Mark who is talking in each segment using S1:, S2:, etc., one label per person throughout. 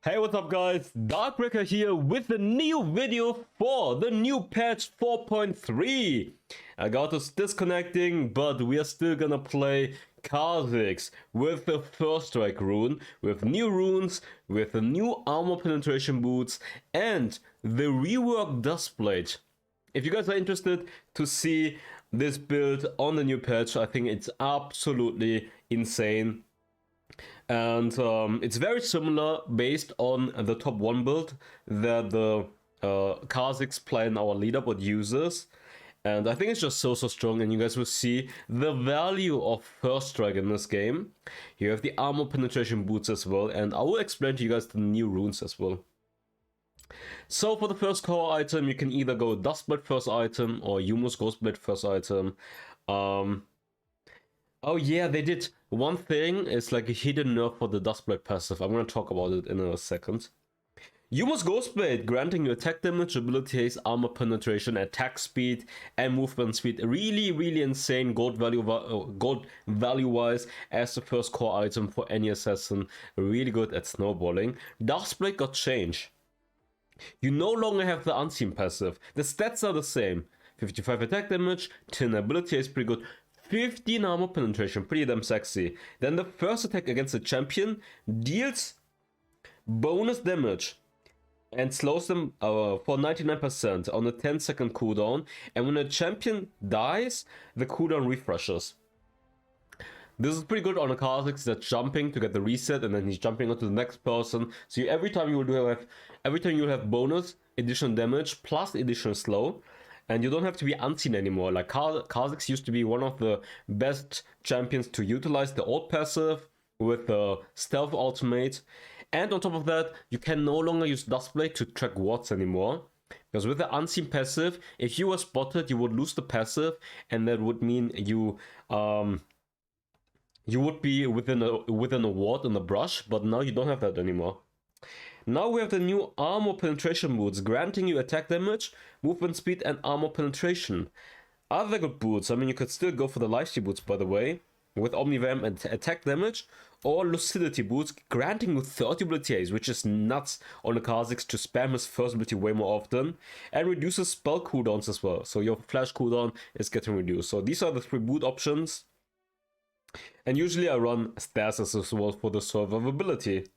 S1: Hey, what's up guys? Darkbreaker here with a new video for the new patch 4.3. I got us disconnecting, but we are still gonna play Khazix with the first strike rune, with new runes, with the new armor penetration boots, and the reworked dust plate. If you guys are interested to see this build on the new patch, I think it's absolutely insane. And it's very similar based on the top 1 build that the Khazix play in our leaderboard uses. And I think it's just so strong, and you guys will see the value of first strike in this game. You have the armor penetration boots as well, and I will explain to you guys the new runes as well. So for the first core item, you can either go Dustblade first item or Humus Ghostblade first item. Oh yeah, they did one thing. It's like a hidden nerf for the Dustblade passive. I'm gonna talk about it in a second. Humus Ghostblade, granting you attack damage, ability haste, armor penetration, attack speed, and movement speed. Really insane gold value wise as the first core item for any assassin. Really good at snowballing. Dustblade got changed. You no longer have the unseen passive. The stats are the same. 55 attack damage, 10 ability is pretty good. 15 armor penetration, pretty damn sexy. Then the first attack against the champion deals bonus damage and slows them for 99% on a 10-second cooldown. And when a champion dies, the cooldown refreshes. This is pretty good on a Khazix that's jumping to get the reset, and then he's jumping onto the next person. So every time you will have bonus additional damage plus additional slow, and you don't have to be unseen anymore. Like Khazix used to be one of the best champions to utilize the old passive with the stealth ultimate, and on top of that, you can no longer use Dustblade to track wards anymore. Because with the unseen passive, if you were spotted, you would lose the passive, and that would mean you would be within a ward in the brush, but now you don't have that anymore. Now we have the new armor penetration boots, granting you attack damage, movement speed, and armor penetration. Other good boots, I mean, you could still go for the lifesteal boots, by the way, with Omnivamp and attack damage, or lucidity boots, granting you 30 ability haste, which is nuts on the Khazix to spam his first ability way more often, and reduces spell cooldowns as well, so your flash cooldown is getting reduced. So these are the 3 boot options. And usually I run stasis as well for the survivability.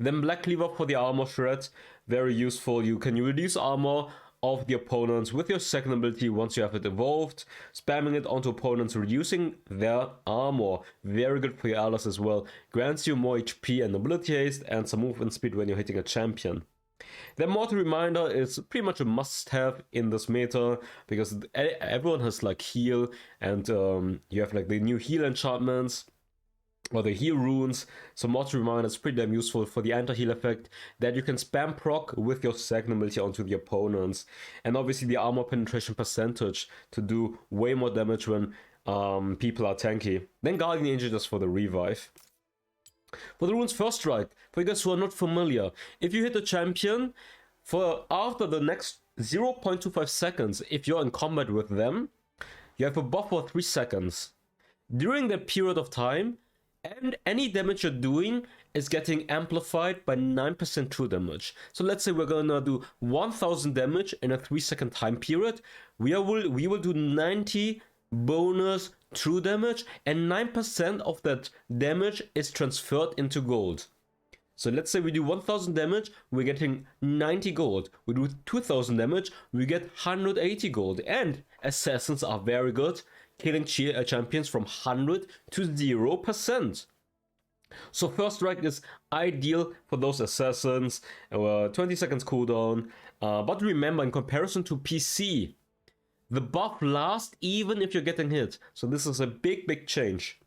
S1: Then Black Cleaver for the armor shred, very useful. You can reduce armor of the opponents with your second ability once you have it evolved, spamming it onto opponents, reducing their armor. Very good for your allies as well. Grants you more HP and ability haste and some movement speed when you're hitting a champion. Then Mortal Reminder is pretty much a must-have in this meta, because everyone has like heal, and you have like the new heal enchantments or the heal runes. So Mortal Reminder is pretty damn useful for the anti-heal effect that you can spam proc with your second ability onto the opponents. And obviously the armor penetration percentage to do way more damage when people are tanky. Then Guardian Angel just for the revive. For the runes first strike, for you guys who are not familiar, if you hit a champion, for after the next 0.25 seconds, if you're in combat with them, you have a buff for 3 seconds. During that period of time, and any damage you're doing is getting amplified by 9% true damage. So let's say we're gonna do 1000 damage in a 3-second time period. We will do 90 bonus true damage, and 9% of that damage is transferred into gold. So let's say we do 1000 damage, we're getting 90 gold. We do 2000 damage, we get 180 gold. And assassins are very good, killing champions from 100 to 0%. So first strike is ideal for those assassins, 20 seconds cooldown. But remember, in comparison to PC, the buff lasts even if you're getting hit. So this is a big change.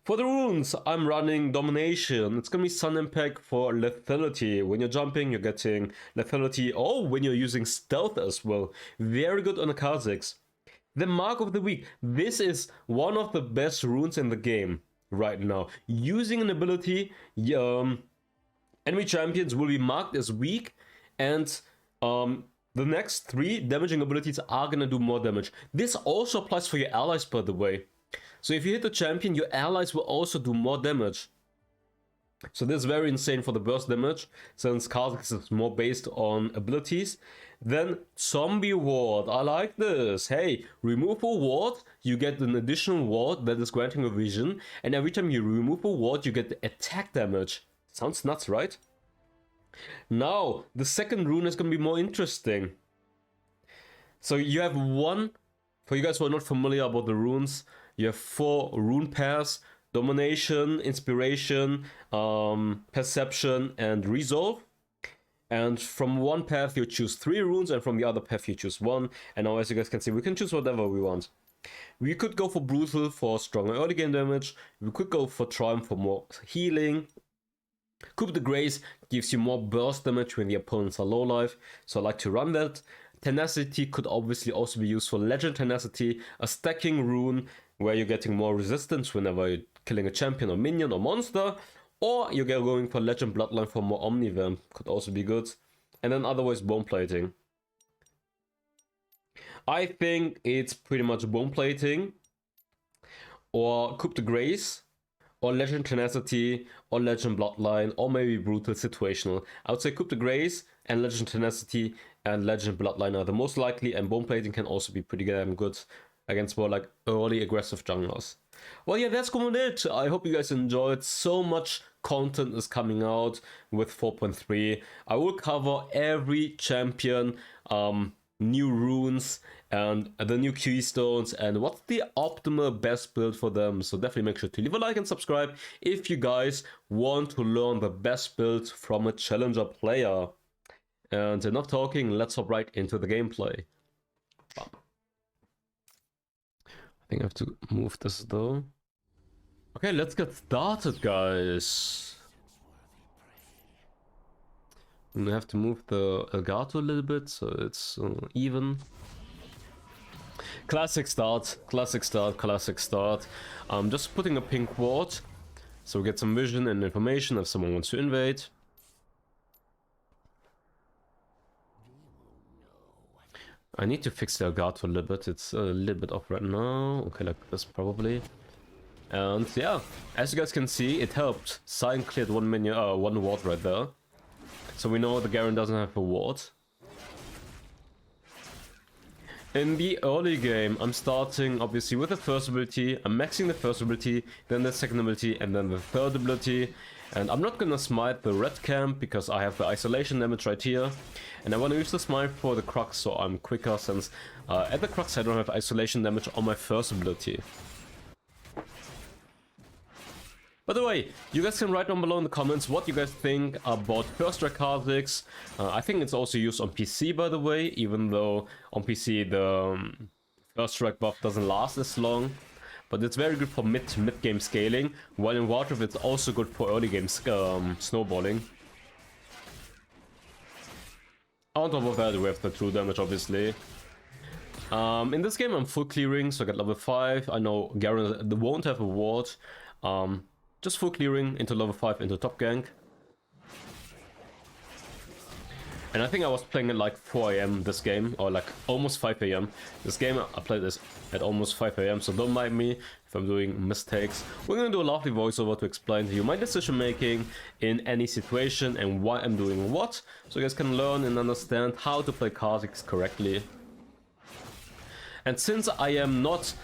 S1: For the runes, I'm running Domination. It's gonna be Sun Impact for lethality. When you're jumping, you're getting lethality. Oh, when you're using stealth as well. Very good on the Khazix. The Mark of the Weak. This is one of the best runes in the game right now. Using an ability, enemy champions will be marked as weak, and the next 3 damaging abilities are gonna do more damage. This also applies for your allies, by the way. So if you hit the champion, your allies will also do more damage. So this is very insane for the burst damage, since Khazix is more based on abilities. Then Zombie Ward, I like this. Hey, remove a ward, you get an additional ward that is granting a vision, and every time you remove a ward, you get attack damage. Sounds nuts, right? Now, the second rune is going to be more interesting. So you have one, for you guys who are not familiar about the runes, you have 4 rune pairs: Domination, Inspiration, Perception, and Resolve. And from one path you choose 3 runes, and from the other path you choose 1. And now, as you guys can see, we can choose whatever we want. We could go for Brutal for stronger early game damage. We could go for Triumph for more healing. Coup de Grace gives you more burst damage when the opponents are low life, so I like to run that. Tenacity could obviously also be used for Legend Tenacity, a stacking rune where you're getting more resistance whenever you're killing a champion or minion or monster. Or you're going for Legend Bloodline for more Omnivamp, could also be good. And then otherwise Bone Plating. I think it's pretty much Bone Plating, or Coup de Grace, or Legend Tenacity, or Legend Bloodline, or maybe Brutal Situational. I would say Coup de Grace and Legend Tenacity and Legend Bloodline are the most likely, and Bone Plating can also be pretty damn good against more like early aggressive junglers. Well, yeah, that's going it. I hope you guys enjoyed. So much content is coming out with 4.3. I will cover every champion, new runes, and the new keystones, and what's the optimal best build for them. So definitely make sure to leave a like and subscribe if you guys want to learn the best build from a challenger player. And enough talking, let's hop right into the gameplay. I think I have to move this though. Okay, let's get started, guys. I'm gonna have to move the Elgato a little bit so it's even. Classic start, classic start, classic start. I'm just putting a pink ward so we get some vision and information if someone wants to invade. I need to fix the Elgato a little bit. It's a little bit off right now. Okay, like this probably. And yeah, as you guys can see, it helped. Sign cleared one ward right there. So we know the Garen doesn't have a ward. In the early game, I'm starting obviously with the first ability. I'm maxing the first ability, then the second ability, and then the third ability. And I'm not gonna smite the red camp because I have the isolation damage right here. And I want to use the smite for the Crux so I'm quicker, since at the Crux I don't have isolation damage on my first ability. By the way, you guys can write down below in the comments what you guys think about first strike Khazix. I think it's also used on PC, by the way, even though on PC the first strike buff doesn't last as long. But it's very good for mid-game scaling, while in wildrift it's also good for early game snowballing. On top of that, we have the true damage, obviously. In this game, I'm full clearing, so I get level 5. I know Garen won't have a ward. Just full clearing into level 5 into top gank. And I think I was playing at like 4 AM this game, or like almost 5 AM. This game, I played this at almost 5 AM, so don't mind me if I'm doing mistakes. We're gonna do a lovely voiceover to explain to you my decision making in any situation and why I'm doing what, so you guys can learn and understand how to play Khazix correctly. And since I am not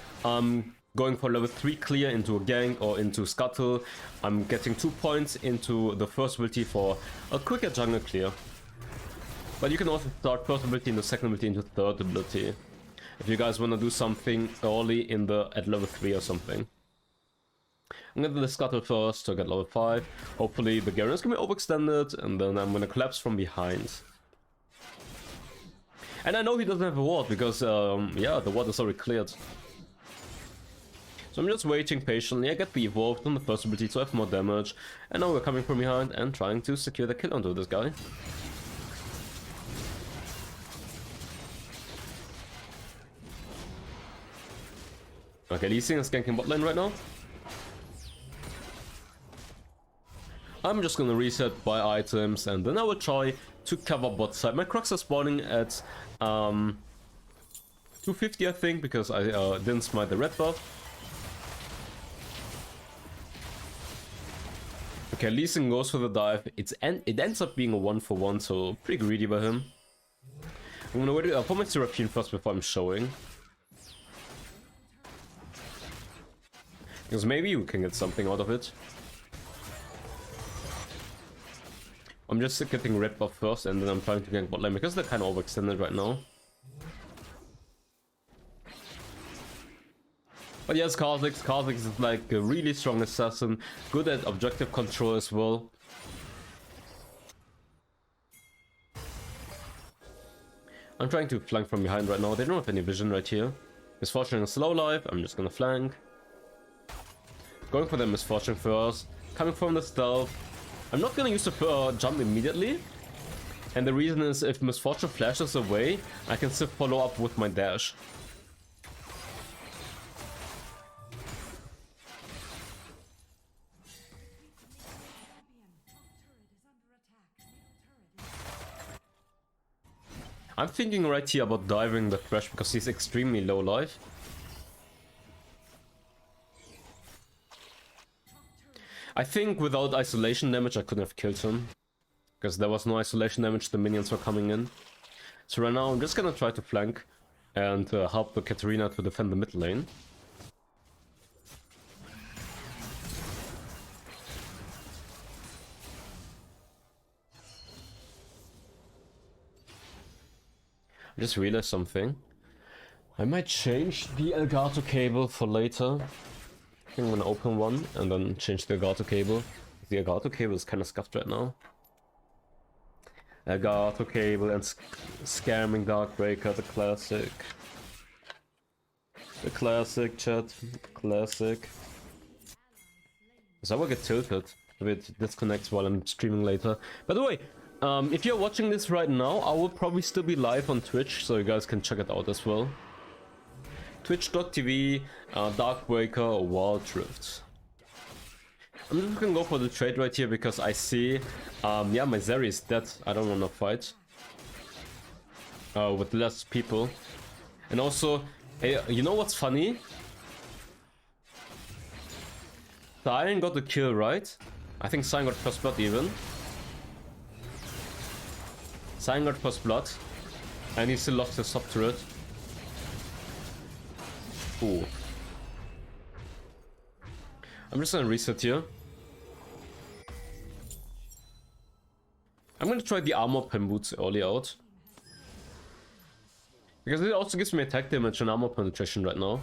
S1: going for level 3 clear into a gank or into scuttle, I'm getting 2 points into the first ability for a quicker jungle clear. But you can also start first ability into second ability into third ability if you guys want to do something early in at level 3 or something. I'm gonna do the scuttle first to get level 5. Hopefully the Garen is gonna be overextended, and then I'm gonna collapse from behind. And I know he doesn't have a ward because yeah, the ward is already cleared. So I'm just waiting patiently. I get the evolved on the first ability to have more damage, and now we're coming from behind and trying to secure the kill onto this guy. Okay, Lee Sin is ganking bot lane right now. I'm just gonna reset, buy items, and then I will try to cover bot side. My Crux are spawning at 250, I think, because I didn't smite the red buff. Okay, Lee Sin goes for the dive. It ends up being a 1-for-1, so pretty greedy by him. I'm gonna wait. I'll put my Seraphine first before I'm showing. Because maybe you can get something out of it. I'm just getting red buff first, and then I'm trying to gank bot lane because they're kind of overextended right now. But yes, Khazix. Khazix is like a really strong assassin, good at objective control as well. I'm trying to flank from behind right now. They don't have any vision right here. Misfortune is slow life. I'm just gonna flank. Going for the Misfortune first. Coming from the stealth. I'm not gonna use the jump immediately. And the reason is if Misfortune flashes away, I can still follow up with my dash. I'm thinking right here about diving the Thresh because he's extremely low life. I think without isolation damage I couldn't have killed him. Because there was no isolation damage, the minions were coming in. So right now I'm just gonna try to flank and help the Katarina to defend the mid lane. I just realized something. I might change the Elgato cable for later. I think I'm gonna open one and then change the Elgato cable. The Elgato cable is kind of scuffed right now. Elgato cable and scamming Darkbreaker, the classic. The classic, chat. Classic. So I will get tilted if it disconnects while I'm streaming later. By the way, if you're watching this right now, I will probably still be live on Twitch, so you guys can check it out as well. Twitch.tv, Darkbreaker or wildrift. I'm just gonna go for the trade right here because I see, yeah, my Zeri is dead. I don't wanna fight with less people. And also, hey, you know what's funny? Cyan got the kill, right? I think Cyan got first blood even. Cyan got first blood, and he still lost his sub turret. Ooh. I'm just gonna reset here. I'm gonna try the armor pen boots early out. Because it also gives me attack damage and armor penetration right now.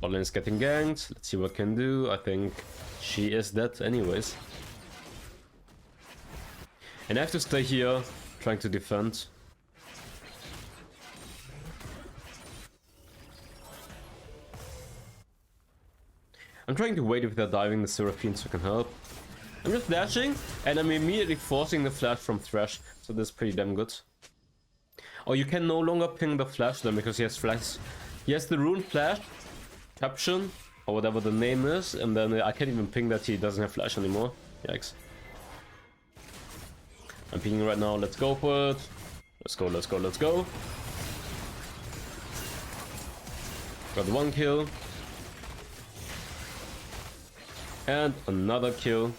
S1: Botlane is getting ganked. Let's see what I can do. I think she is dead anyways. And I have to stay here, trying to defend. I'm trying to wait if they're diving the Seraphine so I can help. I'm just dashing, and I'm immediately forcing the flash from Thresh, so that's pretty damn good. Oh, you can no longer ping the flash then, because he has flash. He has the rune flash, caption, or whatever the name is, and then I can't even ping that he doesn't have flash anymore. Yikes. I'm pinging right now, let's go for it. Let's go, let's go, let's go. Got one kill. And another kill.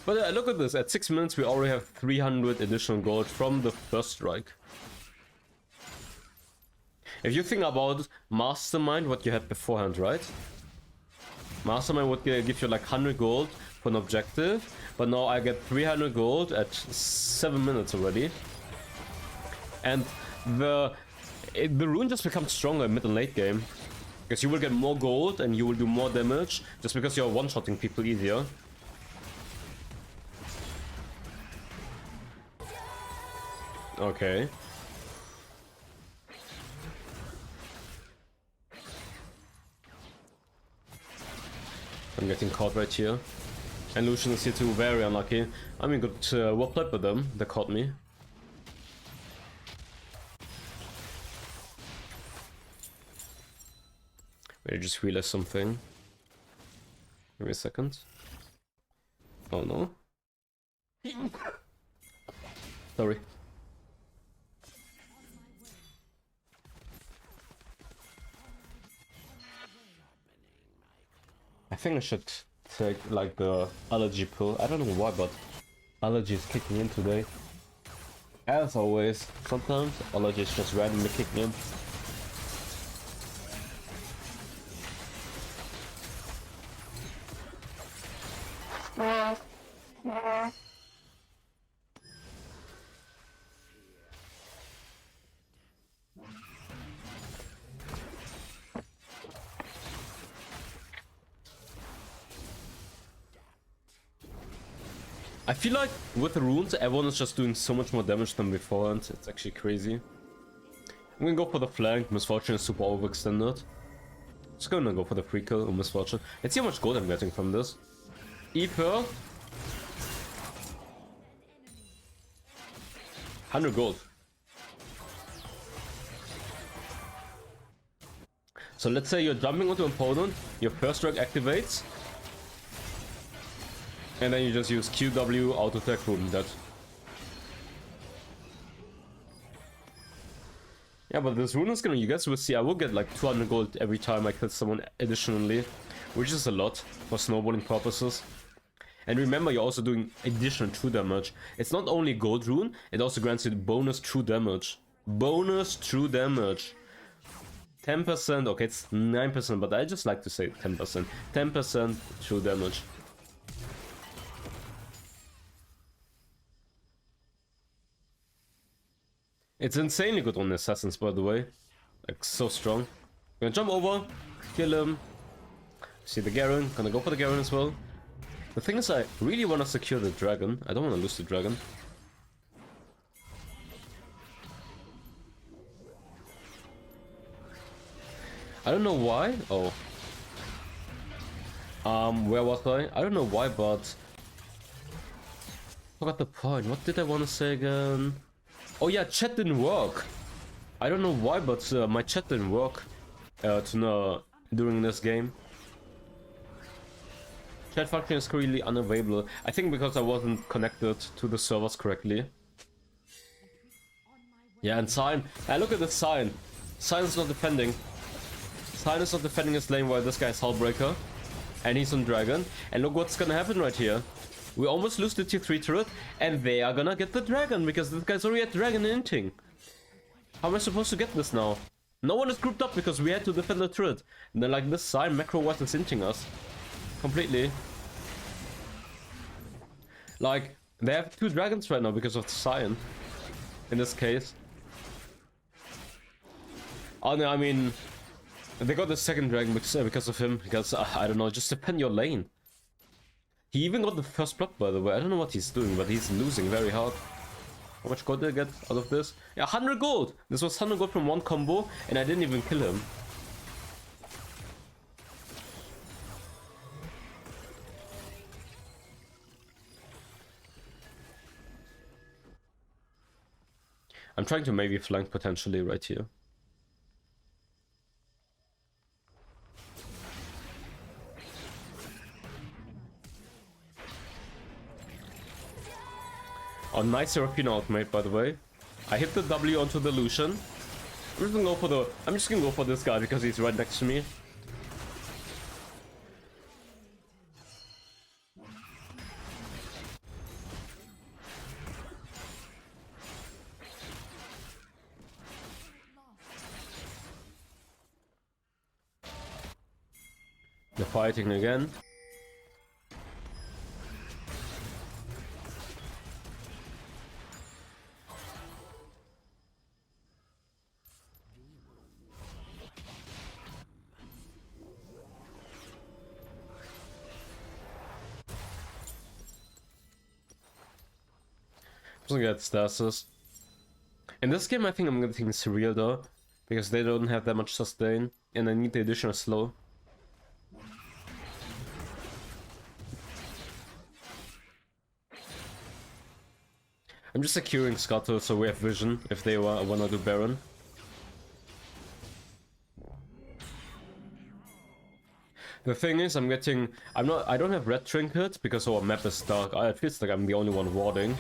S1: But look at this, at 6 minutes we already have 300 additional gold from the first strike. If you think about Mastermind, what you had beforehand, right? Mastermind would give you like 100 gold for an objective, but now I get 300 gold at 7 minutes already. And the rune just becomes stronger in mid and late game. Because you will get more gold and you will do more damage just because you're one-shotting people easier. Okay. I'm getting caught right here. And Lucian is here too, very unlucky. I mean, good well played by them, they caught me. I just realized something. Give me a second. Oh no. Sorry. I think I should take like the allergy pill. I don't know why, but allergy is kicking in today. As always, sometimes allergy is just randomly kicking in. I feel like with the runes, everyone is just doing so much more damage than beforehand. It's actually crazy. I'm gonna go for the flank. Misfortune is super overextended. Just gonna go for the free kill on Misfortune. Let's see how much gold I'm getting from this. E-Pearl. 100 gold. So let's say you're jumping onto an opponent, your first strike activates, and then you just use QW, auto attack, boom, dead. Yeah, but this rune is gonna, you guys will see, I will get like 200 gold every time I kill someone additionally, which is a lot for snowballing purposes. And remember, you're also doing additional true damage. It's not only gold rune, it also grants you bonus true damage. Bonus true damage. 10%, okay, it's 9%, but I just like to say 10%. 10% true damage. It's insanely good on assassins, by the way. Like, so strong. Gonna jump over, kill him. See the Garen, gonna go for the Garen as well. The thing is, I really wanna secure the dragon. I don't wanna lose the dragon. I don't know why. Oh. Where was I? I don't know why, but... Forgot the point. What did I wanna say again? Oh yeah, chat didn't work. I don't know why, but my chat didn't work during this game. Chat function is currently unavailable. I think because I wasn't connected to the servers correctly. Yeah, and Sign. Look at the Sign. Sign is not defending. Sign is not defending his lane while this guy is Hellbreaker. And he's on Dragon. And look what's gonna happen right here. We almost lose the tier 3 turret, and they are gonna get the dragon, because this guy's already at dragon inting. How am I supposed to get this now? No one is grouped up because we had to defend the turret. And then like this side, macro-wise is inting us. Completely. Like, they have 2 dragons right now because of the Sion. In this case. Oh no, I mean... They got the second dragon because of him, because, I don't know, just defend your lane. He even got the first block, by the way. I don't know what he's doing, but he's losing very hard. How much gold did I get out of this? Yeah, 100 gold! This was 100 gold from one combo, and I didn't even kill him. I'm trying to maybe flank potentially right here. Oh, nice European ultimate, by the way. I hit the W onto the Lucian. I'm just gonna go for this guy because he's right next to me. They're fighting again. Get stasis. In this game I think I'm getting Surreal though, because they don't have that much sustain and I need the additional slow. I'm just securing Scuttle so we have vision if they wanna do Baron. The thing is, I don't have red trinket because our map is dark. It feels like I'm the only one warding.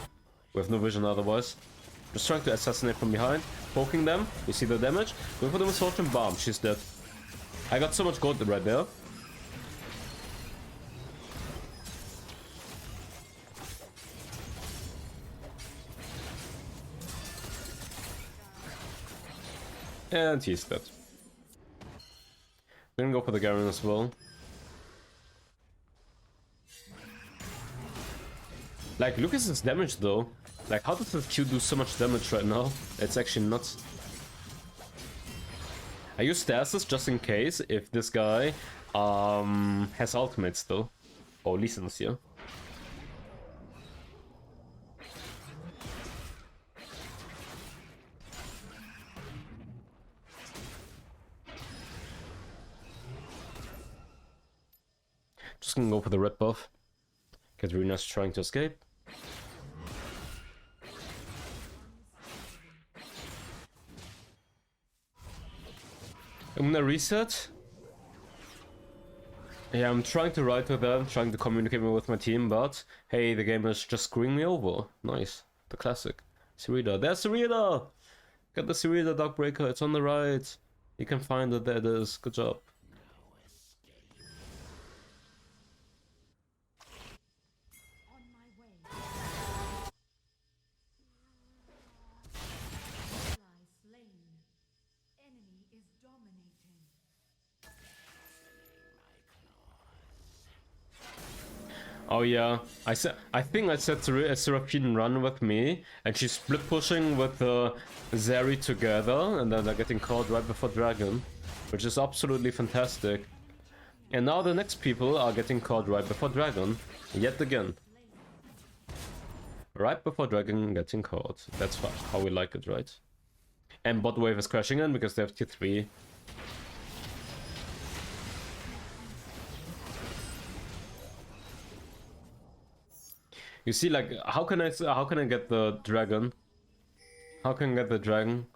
S1: With no vision otherwise. Just trying to assassinate from behind. Poking them. You see the damage? Going for the Misfortune. Bam. She's dead. I got so much gold right there. And he's dead. Gonna go for the Garen as well. Like, look at his damage though. Like, how does this Q do so much damage right now? It's actually nuts. I use stasis just in case if this guy has ultimates though. Or Lee Sin's here. Just gonna go for the red buff. Katarina's trying to escape. I'm gonna reset. Yeah, I'm trying to write with them, trying to communicate with my team, but hey, the game is just screwing me over. Nice. The classic. Sarita. There's Sarita! Got the Sarita Darkbreaker, it's on the right. You can find it, there it is. Good job. Oh yeah, I think I set Seraphine run with me, and she's split pushing with Zeri together, and then they're getting caught right before Dragon, which is absolutely fantastic. And now the next people are getting caught right before Dragon, yet again. Right before Dragon getting caught. That's how we like it, right? And bot wave is crashing in because they have tier 3. You see, like, how can I get the dragon? How can I get the dragon?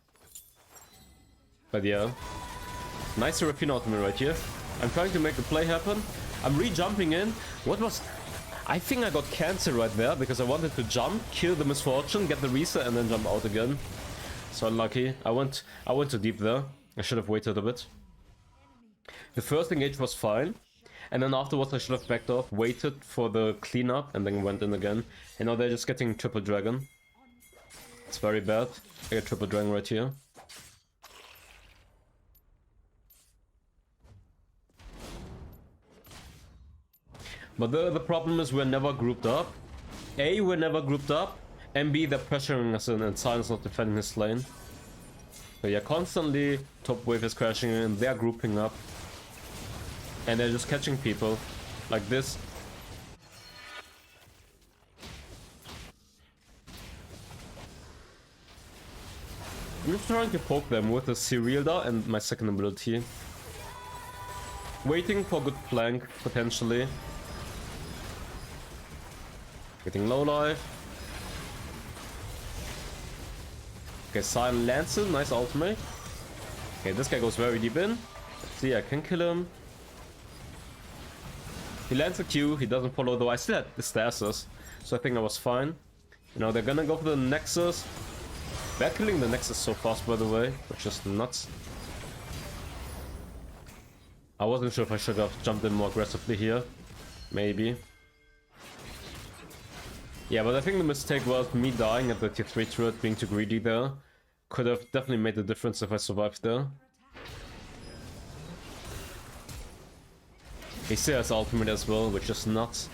S1: But yeah, nice Seraphine ultimate right here. I'm trying to make the play happen. I'm re-jumping in. What was? I think I got cancer right there because I wanted to jump, kill the misfortune, get the reset, and then jump out again. So unlucky. I went too deep there. I should have waited a bit. The first engage was fine. And then afterwards I should have backed off, waited for the cleanup, and then went in again. And now they're just getting triple dragon. It's very bad. I get triple dragon right here. But the problem is we're never grouped up. A, we're never grouped up. And B, they're pressuring us in and Silence not defending his lane. So yeah, constantly top wave is crashing in, they're grouping up. And they're just catching people like this. I'm just trying to poke them with the Serialda and my second ability. Waiting for good flank, potentially. Getting low life. Okay, Silent lands it, nice ultimate. Okay, this guy goes very deep in. Let's see, I can kill him. He lands a Q, he doesn't follow though. I still had the stasis, so I think I was fine. You know, they're gonna go for the Nexus. They're killing the Nexus so fast, by the way, which is nuts. I wasn't sure if I should have jumped in more aggressively here. Maybe. Yeah, but I think the mistake was me dying at the tier 3 turret, being too greedy there. Could have definitely made the difference if I survived there. He still has ultimate as well, which is nuts.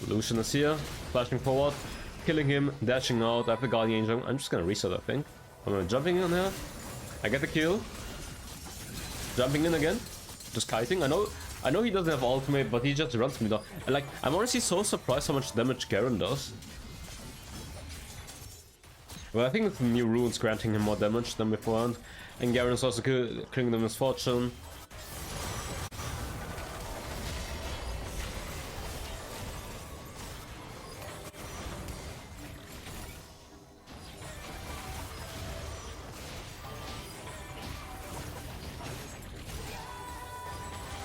S1: Lucian is here, flashing forward, killing him, dashing out. I have the Guardian Angel. I'm just gonna reset, I think. I'm gonna jumping in here. I get the kill. Jumping in again. Just kiting. I know he doesn't have ultimate, but he just runs me down. And like, I'm honestly so surprised how much damage Garen does. Well, I think it's the new runes granting him more damage than beforehand. And Garen is also killing the misfortune.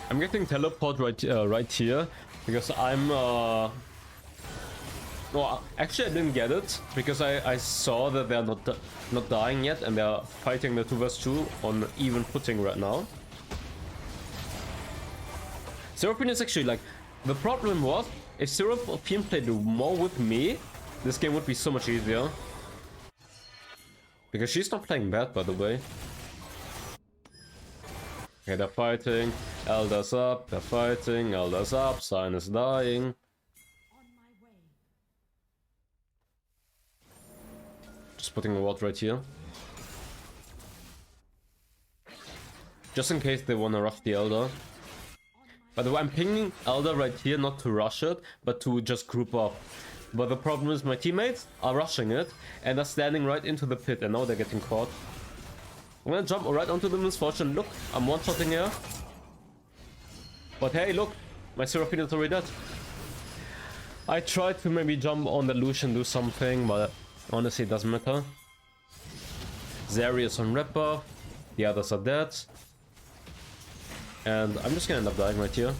S1: I'm getting teleport right here because I'm no, actually I didn't get it because I saw that they're not dying yet and they're fighting the 2 vs 2 on even footing right now. Seraphine is actually like, the problem was If Seraphine played more with me, this game would be so much easier. Because she's not playing bad, by the way. Okay, they're fighting. Elder's up, they're fighting. Elder's up, Sign is dying. Just putting a ward right here. Just in case they wanna rush the Elder. By the way, I'm pinging Elder right here, not to rush it, but to just group up. But the problem is my teammates are rushing it, and are standing right into the pit, and now they're getting caught. I'm gonna jump right onto the Misfortune. Look, I'm one-shotting here. But hey, look, my Seraphine is already dead. I tried to maybe jump on the Lucian, do something, but honestly, it doesn't matter. Zeri is on red buff, the others are dead. And I'm just gonna end up dying right here.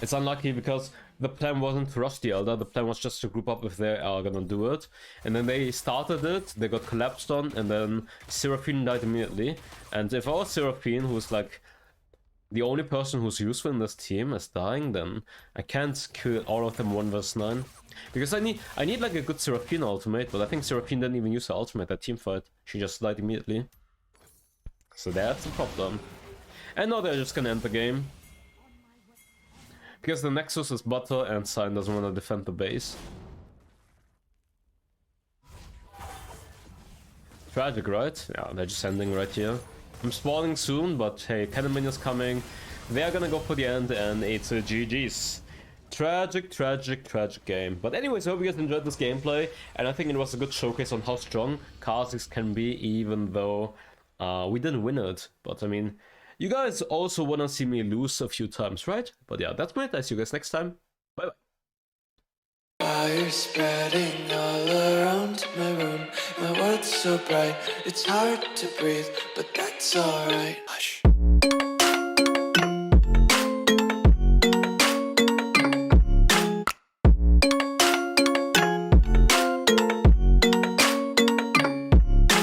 S1: It's unlucky because the plan wasn't to rush the Elder, the plan was just to group up if they are gonna do it. And then they started it, they got collapsed on, and then Seraphine died immediately. And if our Seraphine, who's like the only person who's useful in this team, is dying, then I can't kill all of them 1 vs 9. Because I need like a good Seraphine ultimate, but I think Seraphine didn't even use her ultimate at teamfight. She just died immediately. So that's the problem. And now they're just gonna end the game. Because the Nexus is butter and Sign doesn't want to defend the base. Tragic, right? Yeah, they're just ending right here. I'm spawning soon, but hey, cannon minions coming. They're gonna go for the end and it's a GG's. Tragic, tragic, tragic game. But anyways, I hope you guys enjoyed this gameplay. And I think it was a good showcase on how strong Khazix can be, even though we didn't win it. But I mean, you guys also want to see me lose a few times, right? But yeah, that's it. I'll see you guys next time. Bye bye.
S2: Fire spreading all around my room. My world's so bright, it's hard to breathe, but that's alright. Hush.